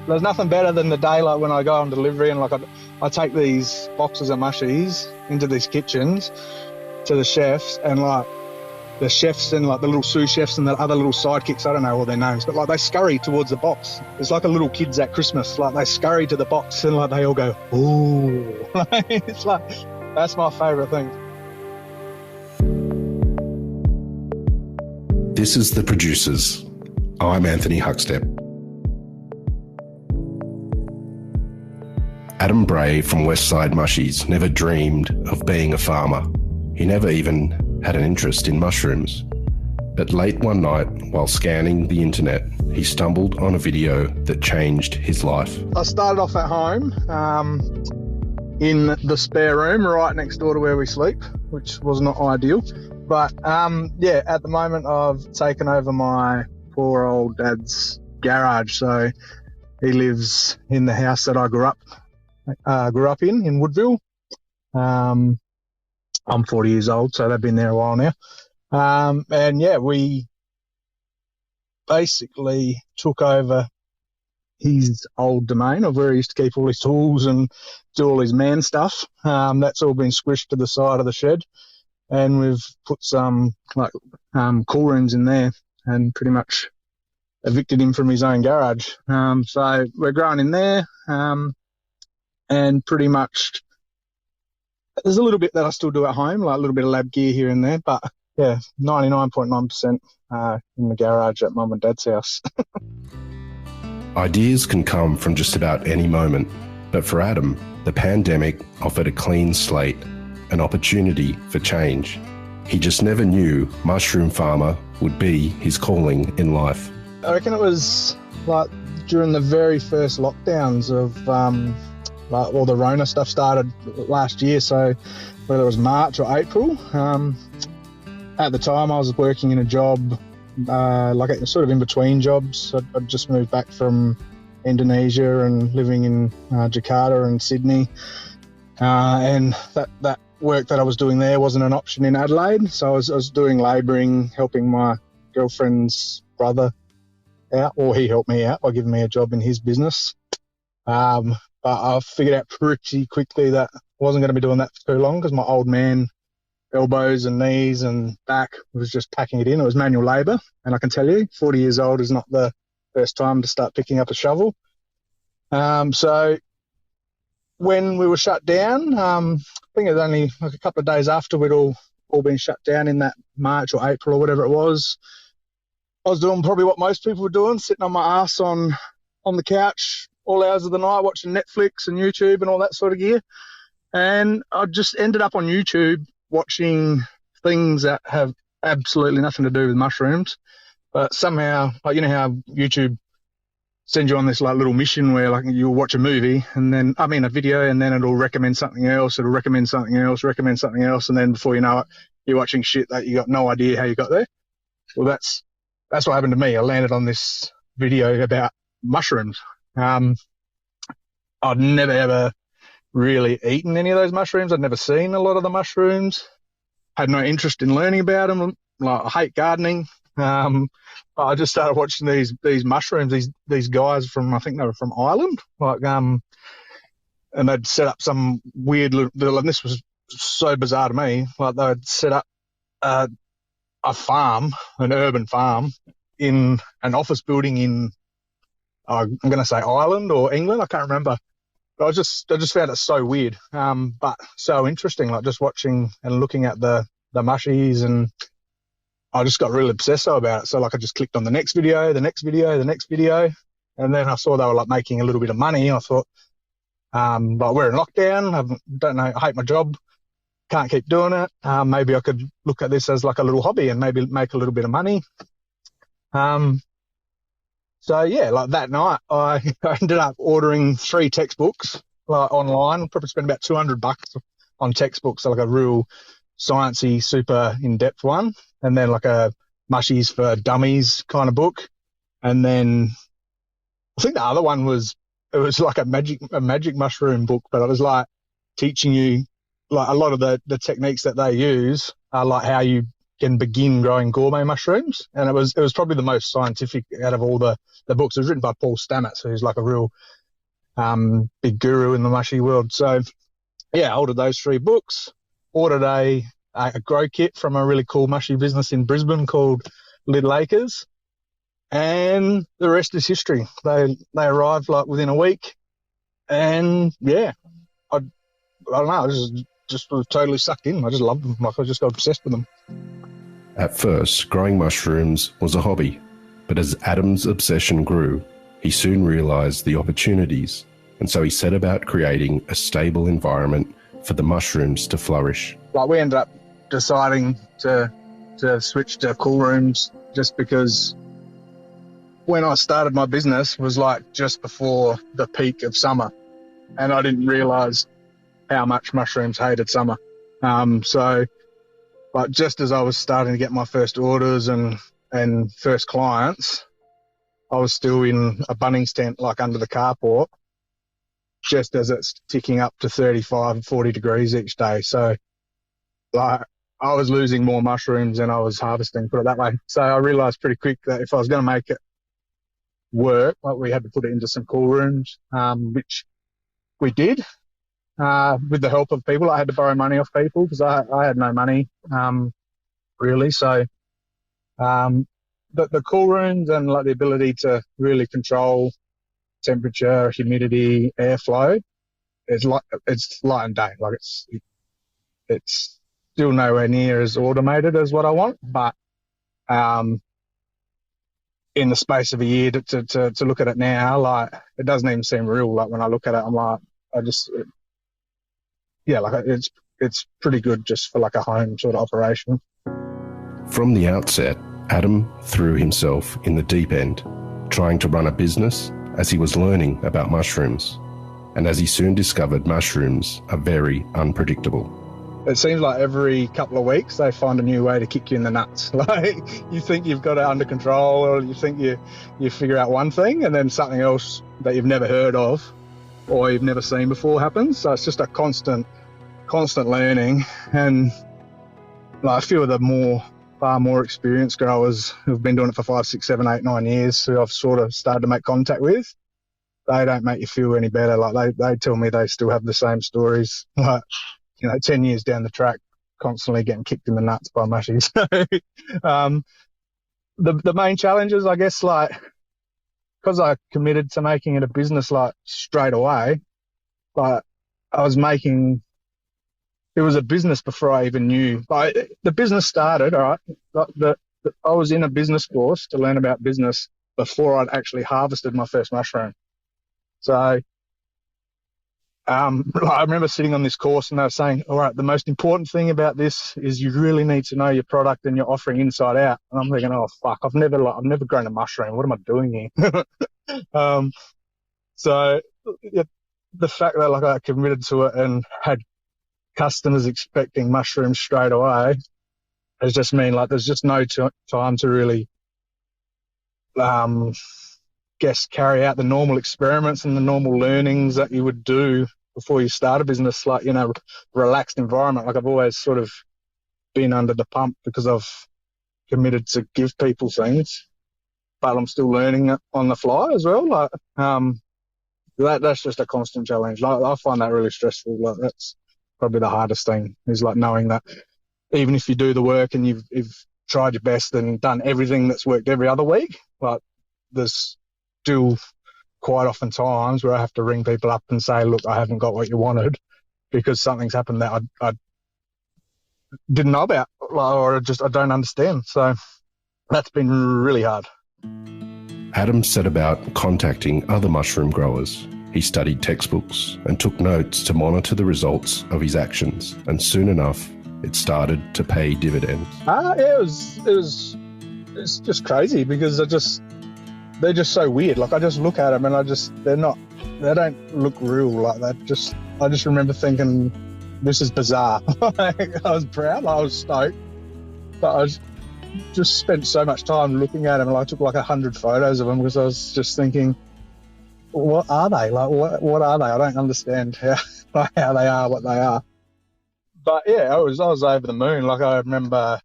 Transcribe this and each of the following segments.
there's nothing better than the day like when I go on delivery and like I take these boxes of mushies into these kitchens to the chefs, and like the chefs and like the little sous chefs and the other little sidekicks, I don't know all their names, but like they scurry towards the box. It's like a little kids at Christmas. Like they scurry to the box and like they all go, ooh. It's like, that's my favourite thing. This is The Producers. I'm Anthony Huckstep. Adam Bray from Westside Mushies never dreamed of being a farmer. He never even had an interest in mushrooms. But late one night, while scanning the internet, he stumbled on a video that changed his life. I started off at home in the spare room right next door to where we sleep, which was not ideal. But yeah, at the moment I've taken over my poor old dad's garage. So he lives in the house that I grew up in Woodville. I'm 40 years old, so they've been there a while now. And yeah, we basically took over his old domain of where he used to keep all his tools and do all his man stuff. That's all been squished to the side of the shed, and we've put some cool rooms in there and pretty much evicted him from his own garage. So we're growing in there, and pretty much there's a little bit that I still do at home, like a little bit of lab gear here and there, but yeah, 99.9% in the garage at Mum and Dad's house. Ideas can come from just about any moment, but for Adam, the pandemic offered a clean slate, an opportunity for change. He just never knew mushroom farmer would be his calling in life. I reckon it was like during the very first lockdowns of all the Rona stuff started last year, so whether it was March or April. At the time I was working in a job, sort of in between jobs. I'd just moved back from Indonesia and living in Jakarta and Sydney, and that work that I was doing there wasn't an option in Adelaide, so I was doing labouring, helping my girlfriend's brother out, or he helped me out by giving me a job in his business. But I figured out pretty quickly that I wasn't going to be doing that for too long, because my old man elbows and knees and back was just packing it in. It was manual labour, and I can tell you, 40 years old is not the first time to start picking up a shovel. So when we were shut down, I think it was only like a couple of days after we'd all been shut down in that March or April or whatever it was, I was doing probably what most people were doing, sitting on my ass on the couch all hours of the night watching Netflix and YouTube and all that sort of gear. And I just ended up on YouTube watching things that have absolutely nothing to do with mushrooms. But somehow, like, you know how YouTube sends you on this like little mission where like you'll watch a movie and then, a video, and then it'll recommend something else, it'll recommend something else, and then before you know it, you're watching shit that you got no idea how you got there. Well, that's what happened to me. I landed on this video about mushrooms. I'd never ever really eaten any of those mushrooms. I'd never seen a lot of the mushrooms. Had no interest in learning about them. Like, I hate gardening. I just started watching these mushrooms. These guys from, I think they were from Ireland. And they'd set up some weird little, and this was so bizarre to me. Like, they'd set up a farm, an urban farm, in an office building in, I'm going to say Ireland or England, I can't remember. But I just found it so weird, but so interesting, like just watching and looking at the mushies, and I just got really obsessive about it. So like I just clicked on the next video, and then I saw they were like making a little bit of money. I thought, but we're in lockdown, I hate my job, can't keep doing it. Maybe I could look at this as like a little hobby and maybe make a little bit of money. So yeah, like that night, I ended up ordering 3 textbooks like online. Probably spent about $200 on textbooks, so like a real sciencey, super in-depth one, and then like a mushies for dummies kind of book. And then I think the other one was like a magic mushroom book, but it was like teaching you like a lot of the techniques that they use are like how you can begin growing gourmet mushrooms. And it was probably the most scientific out of all the books. It was written by Paul Stamets, who's like a real big guru in the mushy world. So, yeah, I ordered those 3 books, ordered a grow kit from a really cool mushy business in Brisbane called Little Acres, and the rest is history. They arrived like within a week, and yeah, I don't know, I just was totally sucked in. I just loved them. Like, I just got obsessed with them. At first, growing mushrooms was a hobby, but as Adam's obsession grew, he soon realised the opportunities, and so he set about creating a stable environment for the mushrooms to flourish. Like, we ended up deciding to switch to cool rooms just because when I started my business was like just before the peak of summer, and I didn't realise how much mushrooms hated summer. But just as I was starting to get my first orders and first clients, I was still in a Bunnings tent, like under the carport, just as it's ticking up to 35, 40 degrees each day. So, like, I was losing more mushrooms than I was harvesting, put it that way. So I realised pretty quick that if I was going to make it work, like, we had to put it into some cool rooms, which we did. With the help of people. I had to borrow money off people because I had no money, really. So the cool rooms and like the ability to really control temperature, humidity, airflow, it's light and day. Like, it's still nowhere near as automated as what I want, but in the space of a year to look at it now, like, it doesn't even seem real. Like, when I look at it, I'm like, it's pretty good just for like a home sort of operation. From the outset, Adam threw himself in the deep end, trying to run a business as he was learning about mushrooms. And as he soon discovered, mushrooms are very unpredictable. It seems like every couple of weeks they find a new way to kick you in the nuts. Like, you think you've got it under control, or you think you figure out one thing, and then something else that you've never heard of or you've never seen before happens. So it's just a constant learning. And like, a few of the far more experienced growers who've been doing it for 5, 6, 7, 8, 9 years, who I've sort of started to make contact with, they don't make you feel any better. Like, they tell me they still have the same stories, like, 10 years down the track, constantly getting kicked in the nuts by mushies. The main challenges, I guess, like, because I committed to making it a business, like, straight away, like, it was a business before I even knew. Like, the business started, all right, I was in a business course to learn about business before I'd actually harvested my first mushroom. So I remember sitting on this course and they were saying, all right, the most important thing about this is you really need to know your product and your offering inside out. And I'm thinking, oh, fuck, I've never grown a mushroom. What am I doing here? So the fact that, like, I committed to it and had customers expecting mushrooms straight away has just mean, like, there's just no time to really carry out the normal experiments and the normal learnings that you would do before you start a business, like, relaxed environment. Like, I've always sort of been under the pump because I've committed to give people things, but I'm still learning it on the fly as well. Like, that's just a constant challenge. Like, I find that really stressful. Like, that's probably the hardest thing, is like knowing that even if you do the work and you've tried your best and done everything that's worked every other week, like, there's still quite often times where I have to ring people up and say, look, I haven't got what you wanted because something's happened that I didn't know about, or I don't understand. So that's been really hard. Adam set about contacting other mushroom growers. He studied textbooks and took notes to monitor the results of his actions, and soon enough, it started to pay dividends. It's just crazy because they're just so weird. Like, I just look at them and they don't look real. Like, I just remember thinking, this is bizarre. Like, I was proud, I was stoked, but I just spent so much time looking at them. And I took like 100 photos of them because I was just thinking, what are they? Like, what are they? I don't understand how they are what they are. But yeah, I was over the moon. Like, I remember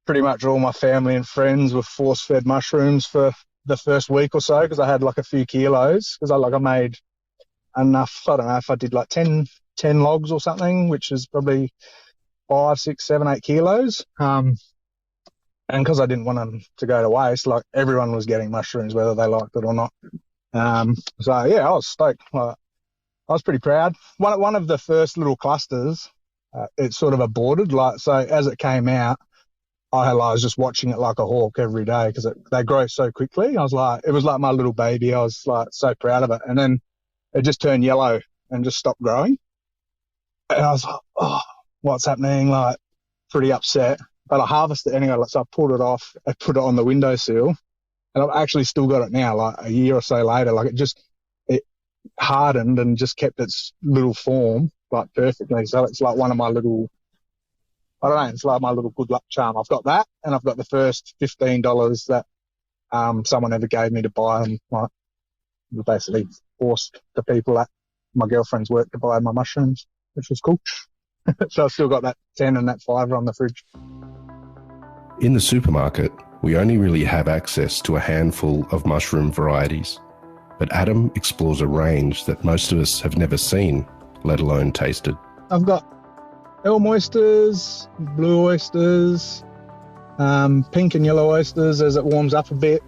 pretty much all my family and friends were force-fed mushrooms for the first week or so because I had like a few kilos because I made enough. I don't know if I did like 10 logs or something, which is probably 5, 6, 7, 8 kilos. And because I didn't want them to go to waste, like everyone was getting mushrooms, whether they liked it or not. So yeah, I was stoked. I was pretty proud. One of the first little clusters, it sort of aborted. Like, so as it came out, I was just watching it like a hawk every day because they grow so quickly. It was like my little baby. I was like so proud of it. And then it just turned yellow and just stopped growing. And I was like, oh, what's happening? Like, pretty upset. But I harvested it anyway. So I pulled it off. I put it on the windowsill. And I've actually still got it now, like a year or so later. Like, it hardened and just kept its little form, like, perfectly. So it's like one of my little, I don't know, it's like my little good luck charm. I've got that, and I've got the first $15 that someone ever gave me to buy them. Like, basically forced the people at my girlfriend's work to buy my mushrooms, which was cool. So I've still got that 10 and that 5 on the fridge. In the supermarket, we only really have access to a handful of mushroom varieties, but Adam explores a range that most of us have never seen, let alone tasted. I've got elm oysters, blue oysters, pink and yellow oysters as it warms up a bit,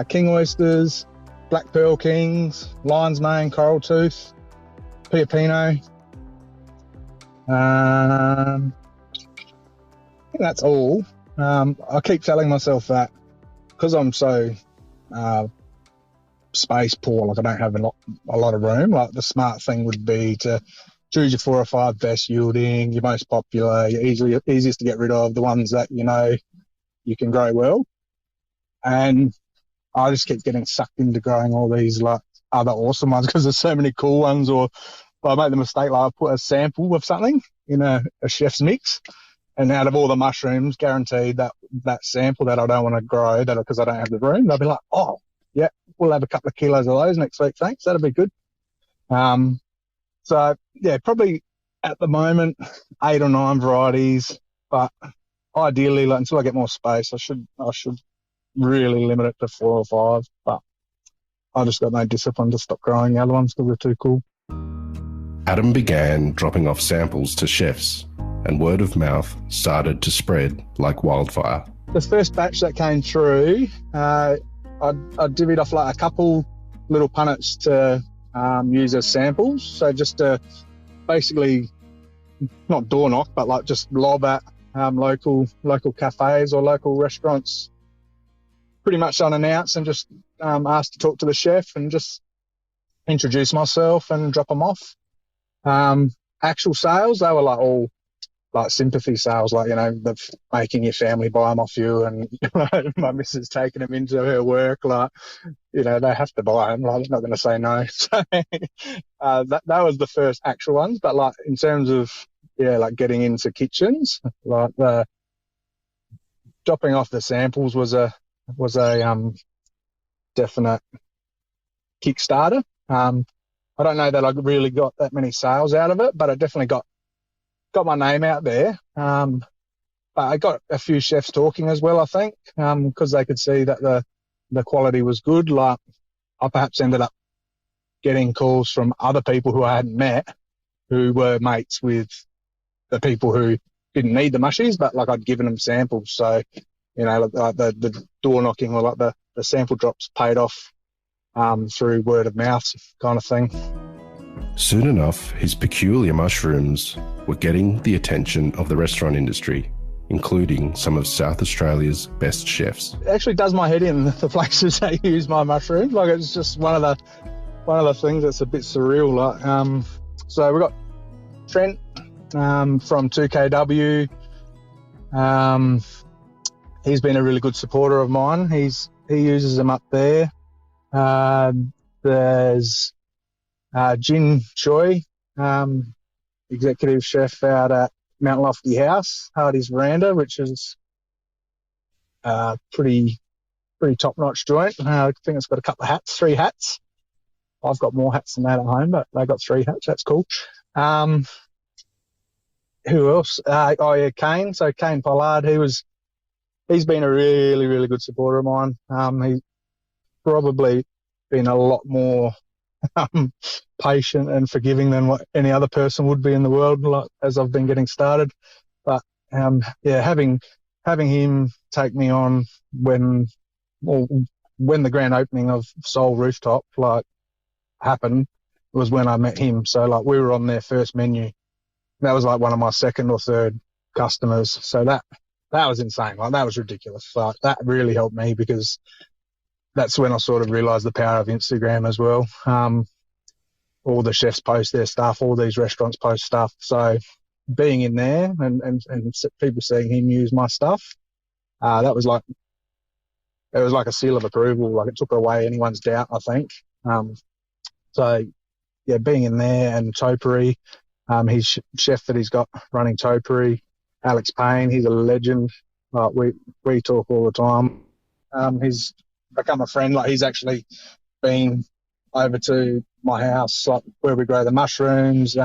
king oysters, black pearl kings, lion's mane, coral tooth, Pioppino. I think that's all. I keep telling myself that because I'm so space poor, like I don't have a lot of room, like the smart thing would be to choose your 4 or 5 best yielding, your most popular, your easiest to get rid of, the ones that you know you can grow well. And I just keep getting sucked into growing all these like other awesome ones because there's so many cool ones. Or I make the mistake, like I put a sample of something in a chef's mix, and out of all the mushrooms, guaranteed that sample that I don't want to grow, that because I don't have the room, they'll be like, oh, yeah, we'll have a couple of kilos of those next week, thanks. That'll be good. So yeah, probably at the moment 8 or 9 varieties, but ideally, like until I get more space, I should really limit it to 4 or 5. But I just got no discipline to stop growing the other ones because they're too cool. Adam began dropping off samples to chefs, and word of mouth started to spread like wildfire. The first batch that came through, I divvied off like a couple little punnets to use as samples. So just to basically not door knock, but like just lob at local cafes or local restaurants, pretty much unannounced, and just asked to talk to the chef and just introduce myself and drop them off. Actual sales, they were like all like sympathy sales, like, you know, making your family buy them off you, and my missus taking them into her work, like, you know, they have to buy them, like, I'm not going to say no. So that was the first actual ones. But like in terms of, yeah, like getting into kitchens, like the dropping off the samples was a definite Kickstarter. I don't know that I really got that many sales out of it, but I definitely got my name out there. But I got a few chefs talking as well, I think, because they could see that the quality was good. Like, I perhaps ended up getting calls from other people who I hadn't met, who were mates with the people who didn't need the mushies, but like I'd given them samples. So, you know, like the door knocking or like the sample drops paid off through word of mouth kind of thing. Soon enough, his peculiar mushrooms were getting the attention of the restaurant industry, including some of South Australia's best chefs. It actually does my head in, the places that use my mushrooms. Like, it's just one of the things that's a bit surreal. Like, so we've got Trent from 2KW. He's been a really good supporter of mine. He uses them up there. There's Jin Choi, executive chef out at Mount Lofty House, Hardy's Veranda, which is pretty top-notch joint. I think it's got a couple of hats, 3 hats. I've got more hats than that at home, but they got 3 hats. That's cool. Who else? Kane. So Kane Pollard, he was he's been a really, really good supporter of mine. He's probably been a lot more patient and forgiving than what any other person would be in the world, like, as I've been getting started. But having him take me on when the grand opening of Soul Rooftop happened was when I met him. So we were on their first menu. That was one of my second or third customers. So that was insane. That was ridiculous. That really helped me, because that's when I sort of realised the power of Instagram as well. All the chefs post their stuff, all these restaurants post stuff. So being in there and people seeing him use my stuff, it was like a seal of approval. It took away anyone's doubt, I think. So yeah, being in there, and Topiary, his chef that he's got running Topiary, Alex Payne, he's a legend. We talk all the time. He's become a friend. He's actually been over to my house, where we grow the mushrooms,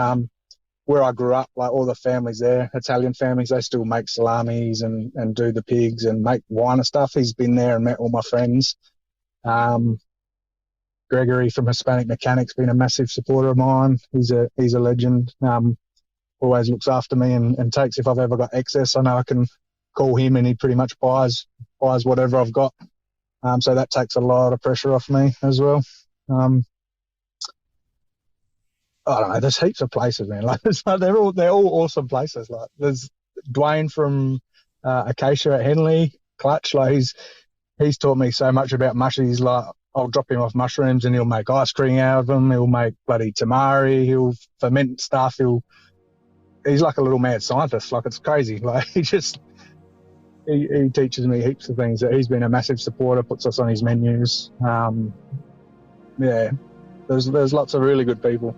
where I grew up. All the families there, Italian families, they still make salamis and do the pigs and make wine and stuff. He's been there and met all my friends. Gregory from Hispanic Mechanics, been a massive supporter of mine. He's a legend. Always looks after me and takes, if I've ever got excess, I know I can call him and he pretty much buys whatever I've got. So that takes a lot of pressure off me as well. I don't know. There's heaps of places, man. They're all awesome places. There's Dwayne from Acacia at Henley, Clutch. He's taught me so much about mushies. I'll drop him off mushrooms and he'll make ice cream out of them. He'll make bloody tamari. He'll ferment stuff. He's like a little mad scientist. It's crazy. He teaches me heaps of things. He's been a massive supporter, puts us on his menus. There's lots of really good people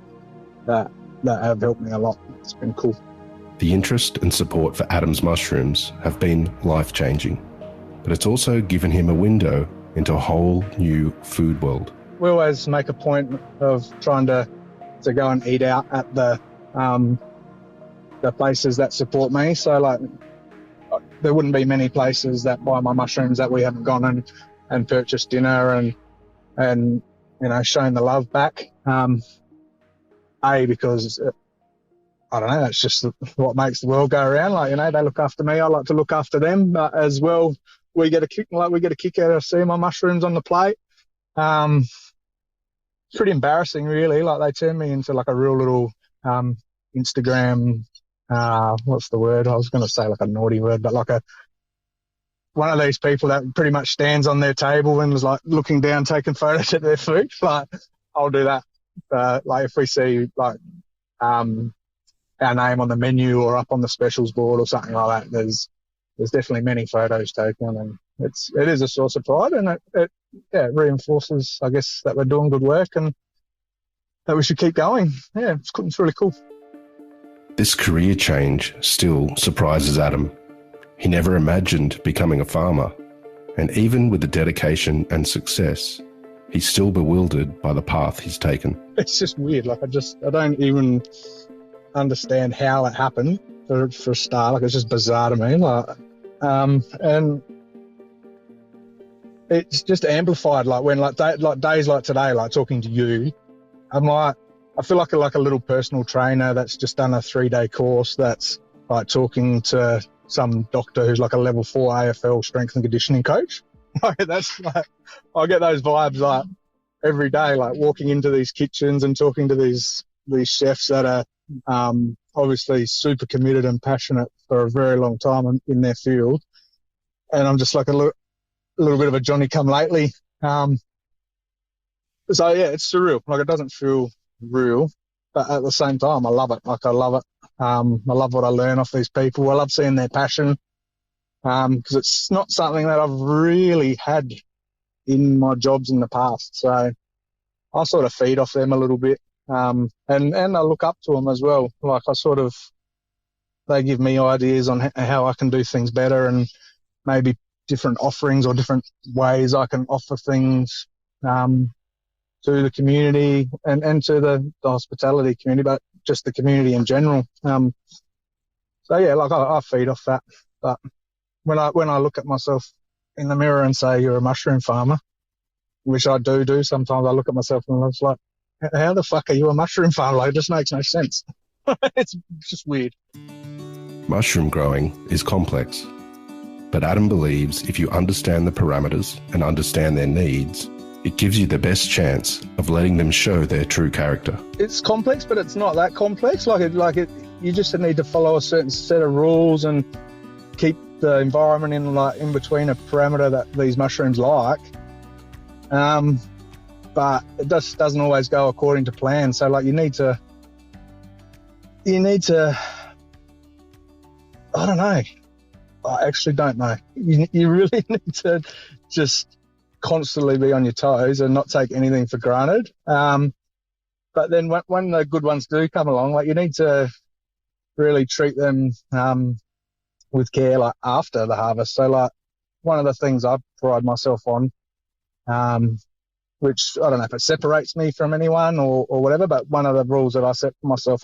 that have helped me a lot. It's been cool. The interest and support for Adam's mushrooms have been life-changing, but it's also given him a window into a whole new food world. We always make a point of trying to go and eat out at the places that support me. So there wouldn't be many places that buy my mushrooms that we haven't gone and purchased dinner and shown the love back. Because I don't know, that's just what makes the world go around. They look after me, I like to look after them, but as well we get a kick out of seeing my mushrooms on the plate. It's pretty embarrassing, really. They turn me into a real little Instagram, what's the word? I was going to say a naughty word, but one of these people that pretty much stands on their table and is looking down, taking photos of their food. I'll do that. If we see our name on the menu or up on the specials board or something like that, there's definitely many photos taken, and it is a source of pride, and it reinforces, I guess, that we're doing good work and that we should keep going. Yeah, it's really cool. This career change still surprises Adam. He never imagined becoming a farmer, and even with the dedication and success, he's still bewildered by the path he's taken. It's just weird. I don't even understand how it happened for a start. It's just bizarre to me. And it's just amplified. When days like today, talking to you, I feel like a little personal trainer that's just done a 3-day course that's talking to some doctor who's a level 4 AFL strength and conditioning coach. I get those vibes every day, walking into these kitchens and talking to these chefs that are obviously super committed and passionate for a very long time in their field. And I'm just a little bit of a Johnny come lately. So yeah, it's surreal. It doesn't feel real, but at the same time, I love it. I love it. I love what I learn off these people. I love seeing their passion, because it's not something that I've really had in my jobs in the past. So I sort of feed off them a little bit, and I look up to them as well. They give me ideas on how I can do things better, and maybe different offerings or different ways I can offer things to the community and to the hospitality community, but just the community in general. So yeah, I feed off that. But when I look at myself in the mirror and say you're a mushroom farmer, which I do sometimes, I look at myself and I was like, how the fuck are you a mushroom farmer? Like, it just makes no sense. It's just weird. Mushroom growing is complex, but Adam believes if you understand the parameters and understand their needs, it gives you the best chance of letting them show their true character. It's complex, but it's not that complex. You just need to follow a certain set of rules and keep the environment in between a parameter that these mushrooms like. But it just doesn't always go according to plan. So like you need to, I don't know. I actually don't know. You really need to just constantly be on your toes and not take anything for granted. But then when the good ones do come along, like you need to really treat them with care, like after the harvest. So like one of the things I pride myself on, which I don't know if it separates me from anyone or whatever, but one of the rules that I set for myself,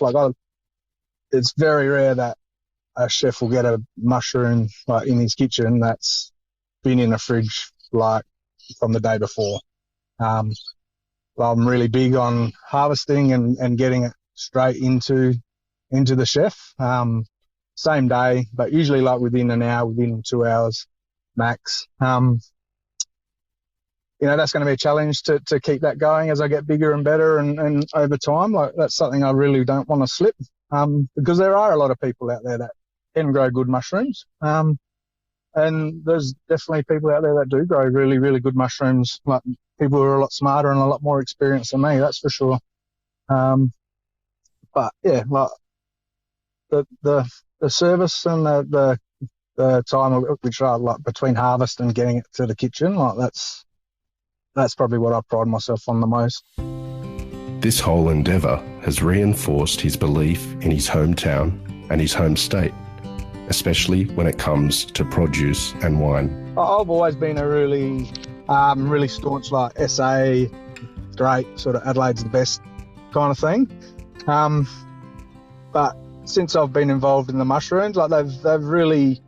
it's very rare that a chef will get a mushroom like in his kitchen that's been in the fridge like from the day before. I'm really big on harvesting and getting it straight into the chef, same day, but usually like within an hour, within 2 hours max. That's going to be a challenge to keep that going as I get bigger and better and over time. Like that's something I really don't want to slip, because there are a lot of people out there that can grow good mushrooms. And there's definitely people out there that do grow really, really good mushrooms, like people who are a lot smarter and a lot more experienced than me, that's for sure. But yeah, like the service and the time which are like between harvest and getting it to the kitchen, like that's probably what I pride myself on the most. This whole endeavour has reinforced his belief in his hometown and his home state, especially when it comes to produce and wine. I've always been a really staunch like SA, great, sort of Adelaide's the best kind of thing. But since I've been involved in the mushrooms, like they've really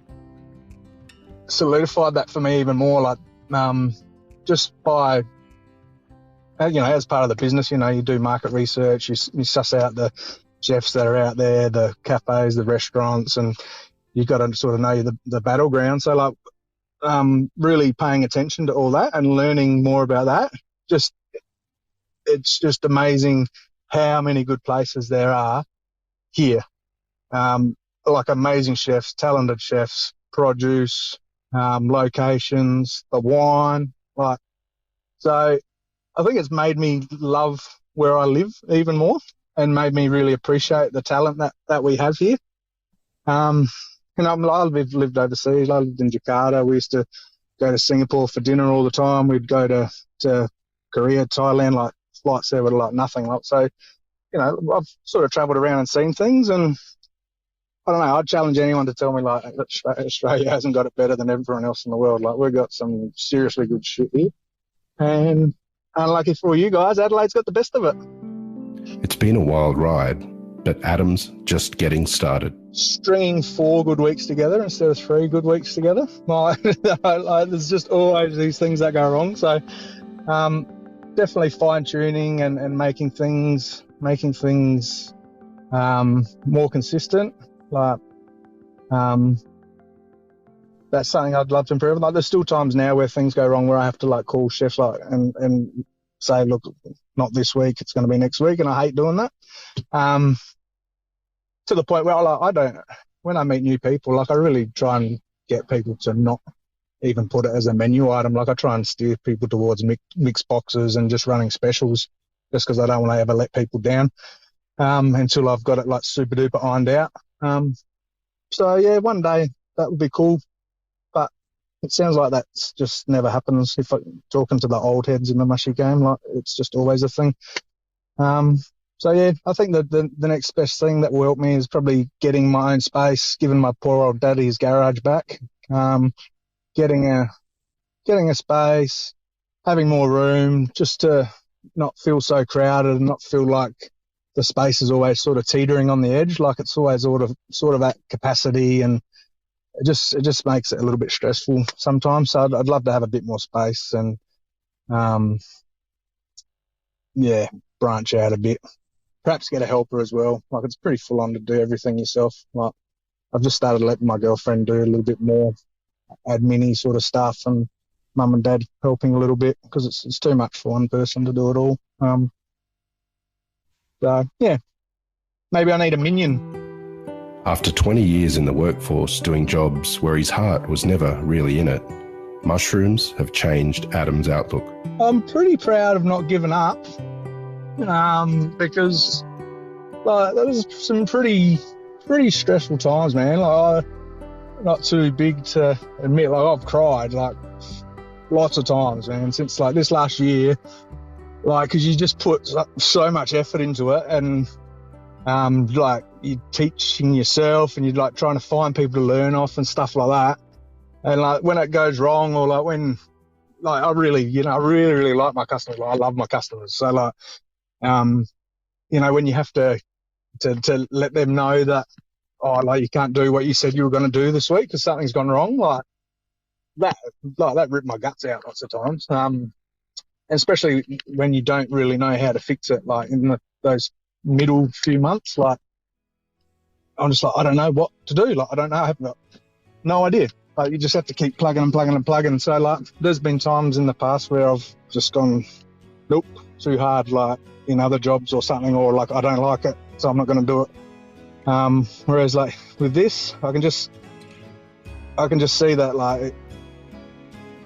solidified that for me even more. Like just by as part of the business, you do market research, you suss out the chefs that are out there, the cafes, the restaurants, and you've got to sort of know the battleground. So like really paying attention to all that and learning more about that. It's just amazing how many good places there are here. Like amazing chefs, talented chefs, produce, locations, the wine. So I think it's made me love where I live even more and made me really appreciate the talent that we have here. I've lived overseas. I lived in Jakarta. We used to go to Singapore for dinner all the time. We'd go to Korea, Thailand, like flights there were like nothing. So, I've sort of travelled around and seen things, and I don't know, I'd challenge anyone to tell me like Australia hasn't got it better than everyone else in the world. Like we've got some seriously good shit here. And unlucky for you guys, Adelaide's got the best of it. It's been a wild ride, but Adam's just getting started. Stringing 4 good weeks together instead of 3 good weeks together. There's just always these things that go wrong. So definitely fine-tuning and making things more consistent. That's something I'd love to improve. Like there's still times now where things go wrong where I have to like call chefs and say, look, not this week, it's going to be next week, and I hate doing that. To the point where I don't, when I meet new people, like I really try and get people to not even put it as a menu item. Like I try and steer people towards mixed boxes and just running specials, just because I don't want to ever let people down until I've got it like super duper ironed out. So yeah, one day that would be cool, but it sounds like that's just never happens. If I'm talking to the old heads in the mushy game, like it's just always a thing. So yeah, I think that the next best thing that will help me is probably getting my own space, giving my poor old daddy his garage back, getting a space, having more room, just to not feel so crowded and not feel like the space is always sort of teetering on the edge, like it's always sort of at capacity, and it just makes it a little bit stressful sometimes. So I'd love to have a bit more space and branch out a bit. Perhaps get a helper as well. Like, it's pretty full on to do everything yourself. Like, I've just started letting my girlfriend do a little bit more admin-y sort of stuff, and mum and dad helping a little bit, because it's too much for one person to do it all. So yeah, maybe I need a minion. After 20 years in the workforce doing jobs where his heart was never really in it, mushrooms have changed Adam's outlook. I'm pretty proud of not giving up, because there was some pretty stressful times, man. Like, I'm not too big to admit, like, I've cried like lots of times, man, since like this last year, like, because you just put so much effort into it, and like, you're teaching yourself and you're like trying to find people to learn off and stuff like that. And like, when it goes wrong, or like when, like, I really like my customers. Like, I love my customers. So like, when you have to let them know that, like, you can't do what you said you were going to do this week because something's gone wrong, like that ripped my guts out lots of times. Especially when you don't really know how to fix it, like in those middle few months, like, I'm just like, I don't know what to do. Like, I don't know. I have no idea. Like, you just have to keep plugging and plugging and plugging. So like, there's been times in the past where I've just gone, nope, too hard, like in other jobs or something, or like, I don't like it, so I'm not going to do it. Whereas like with this, I can just see that, like,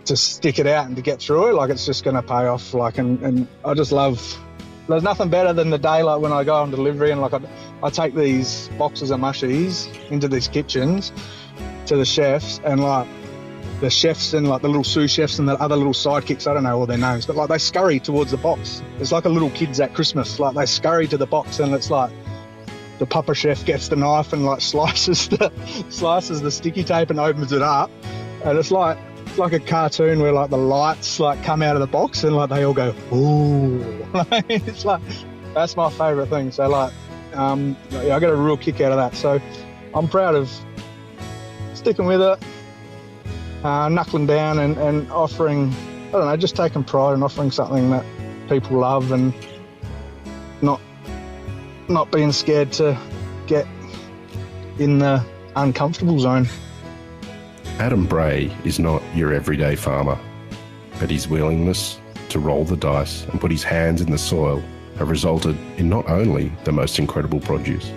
to stick it out and to get through it, like, it's just going to pay off. Like, and I just love, there's nothing better than the day, like, when I go on delivery and like I take these boxes of mushies into these kitchens to the chefs, and like the chefs and like the little sous chefs and the other little sidekicks, I don't know all their names, but like, they scurry towards the box. It's like a little kids at Christmas, like, they scurry to the box, and it's like the papa chef gets the knife and like slices the sticky tape and opens it up, and it's like a cartoon where like the lights like come out of the box and like they all go, ooh. It's like, that's my favourite thing. So like, I get a real kick out of that. So I'm proud of sticking with it, knuckling down and offering, I don't know, just taking pride in offering something that people love, and not being scared to get in the uncomfortable zone. Adam Bray is not your everyday farmer, but his willingness to roll the dice and put his hands in the soil have resulted in not only the most incredible produce,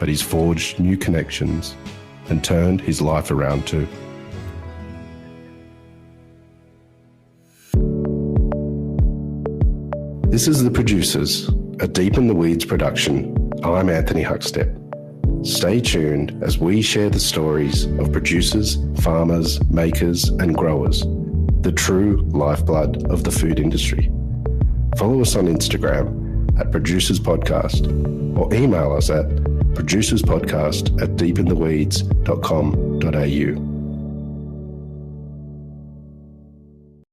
but he's forged new connections and turned his life around too. This is The Producers, a Deep in the Weeds production. I'm Anthony Huckstep. Stay tuned as we share the stories of producers, farmers, makers and growers, the true lifeblood of the food industry. Follow us on Instagram at Producers Podcast, or email us at producerspodcast@deepintheweeds.com.au.